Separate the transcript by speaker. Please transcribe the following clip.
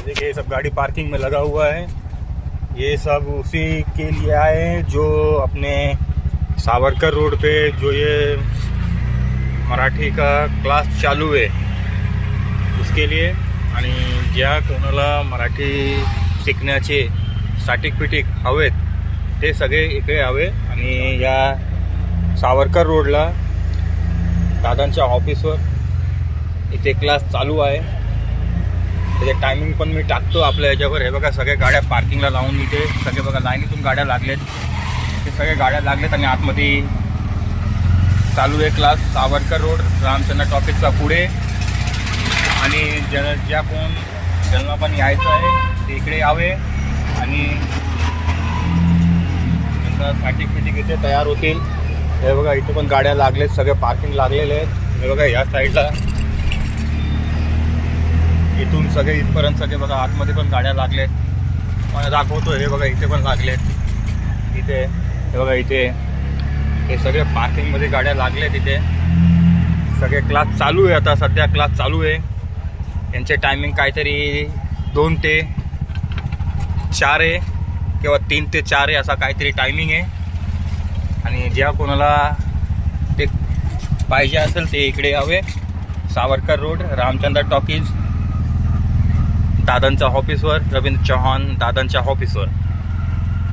Speaker 1: देखिए ये सब गाड़ी पार्किंग में लगा हुआ है। ये सब उसी के लिए आए हैं जो अपने सावरकर रोड पे जो ये मराठी का क्लास चालू है उसके लिए, आणि ज्या कोणाला मराठी शिकण्याचे सर्टिफिकेट हवेत ते सगळे इकडे हवे। आणि या सावरकर रोडला दादांच्या ऑफिसवर इथे क्लास चालू आहे। त्याचे टायमिंग पण मी टाकतो आपल्या याच्यावर। हे बघा सगळ्या गाड्या पार्किंगला लावून इथे सगळे बघा लाईनीतून गाड्या लागलेत, ते सगळे गाड्या लागलेत आणि आतमध्ये चालू आहे क्लास सावरकर रोड रामचंद्र टॉकीजचा पुढे। आणि ज्या कोण ज्यांना पण यायचं आहे ते इकडे यावे आणि त्यांचा सर्टिफिकेट इथे तयार होतील। हे बघा इथे पण गाड्या लागलेत, सगळे पार्किंग लागलेले आहेत। हे बघा या साईडला इथून सगळे इथपर्यंत सगळे बघा आतमध्ये पण गाड्या लागलेत, मला दाखवतो। हे बघा इथे पण लागलेत, इथे हे बघा इथे हे सगळे पार्किंगमध्ये गाड्या लागलेत। इथे सगळे क्लास चालू आहे, आता सध्या क्लास चालू आहे। यांचे टायमिंग काहीतरी 2 ते 4 आहे किंवा 3 ते 4 आहे, असा काहीतरी टायमिंग आहे। आणि ज्या कोणाला ते पाहिजे असेल ते इकडे यावे, सावरकर रोड रामचंद्र टॉकीज दादांच्या ऑफिसवर, रवींद्र चव्हाण दादांच्या ऑफिसवर।